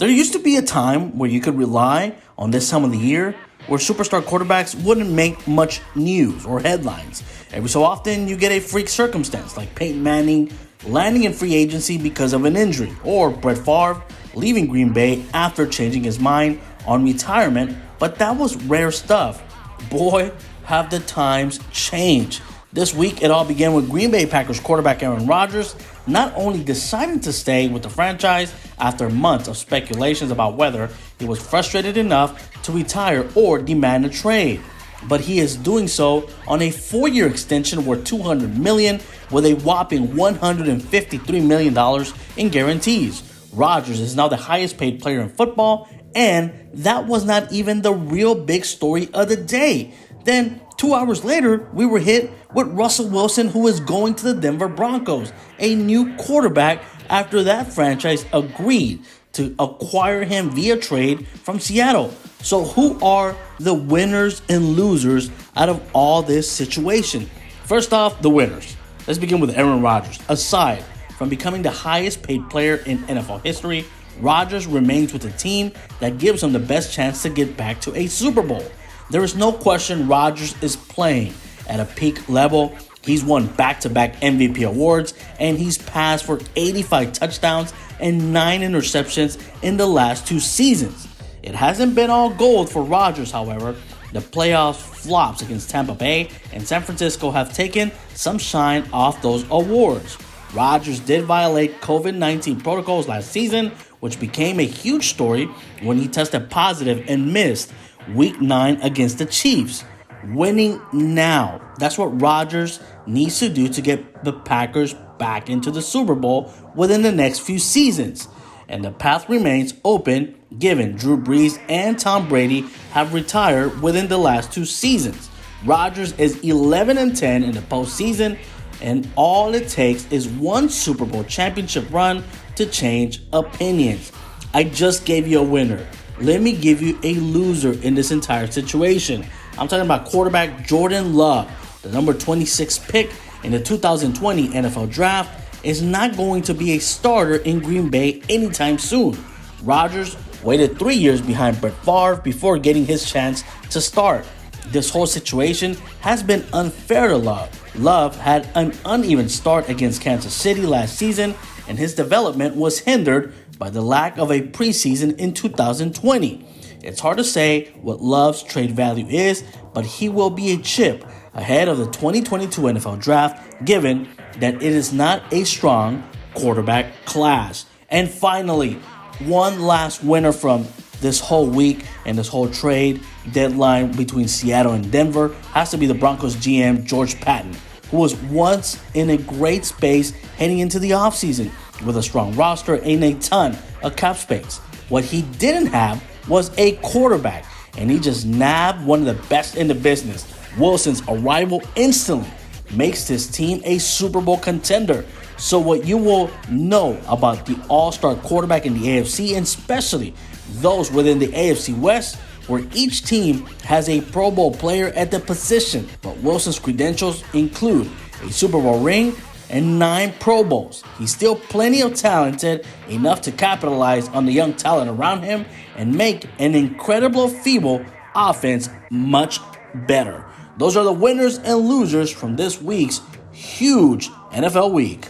There used to be a time where you could rely on this time of the year where superstar quarterbacks wouldn't make much news or headlines. Every so often, you get a freak circumstance like Peyton Manning landing in free agency because of an injury, or Brett Favre leaving Green Bay after changing his mind on retirement, but that was rare stuff. Boy, have the times changed. This week, it all began with Green Bay Packers quarterback Aaron Rodgers not only deciding to stay with the franchise after months of speculations about whether he was frustrated enough to retire or demand a trade, but he is doing so on a 4-year extension worth $200 million with a whopping $153 million in guarantees. Rodgers is now the highest paid player in football, and that was not even the real big story of the day. Then, 2 hours later, we were hit with Russell Wilson, who is going to the Denver Broncos, a new quarterback after that franchise agreed to acquire him via trade from Seattle. So who are the winners and losers out of all this situation? First off, the winners. Let's begin with Aaron Rodgers. Aside from becoming the highest paid player in NFL history, Rodgers remains with a team that gives him the best chance to get back to a Super Bowl. There is no question Rodgers is playing at a peak level. He's won back-to-back MVP awards, and he's passed for 85 touchdowns and 9 interceptions in the last 2 seasons. It hasn't been all gold for Rodgers, however. The playoff flops against Tampa Bay and San Francisco have taken some shine off those awards. Rodgers did violate COVID-19 protocols last season, which became a huge story when he tested positive and missed Week 9 against the Chiefs. Winning now. That's what Rodgers needs to do to get the Packers back into the Super Bowl within the next few seasons. And the path remains open given Drew Brees and Tom Brady have retired within the last 2 seasons. Rodgers is 11-10 in the postseason, and all it takes is one Super Bowl championship run to change opinions. I just gave you a winner. Let me give you a loser in this entire situation. I'm talking about quarterback Jordan Love, the number 26 pick in the 2020 NFL Draft, is not going to be a starter in Green Bay anytime soon. Rodgers waited 3 years behind Brett Favre before getting his chance to start. This whole situation has been unfair to Love. Love had an uneven start against Kansas City last season, and his development was hindered by the lack of a preseason in 2020. It's hard to say what Love's trade value is, but he will be a chip ahead of the 2022 NFL Draft, given that it is not a strong quarterback class. And finally, one last winner from this whole week and this whole trade deadline between Seattle and Denver has to be the Broncos GM George Patton, who was once in a great space heading into the offseason with a strong roster and a ton of cap space. What he didn't have was a quarterback, and he just nabbed one of the best in the business. Wilson's arrival instantly makes this team a Super Bowl contender. So what you will know about the all-star quarterback in the AFC, and especially those within the AFC West, where each team has a Pro Bowl player at the position. But Wilson's credentials include a Super Bowl ring and 9 Pro Bowls. He's still plenty of talented, enough to capitalize on the young talent around him and make an incredible feeble offense much better. Those are the winners and losers from this week's huge NFL week.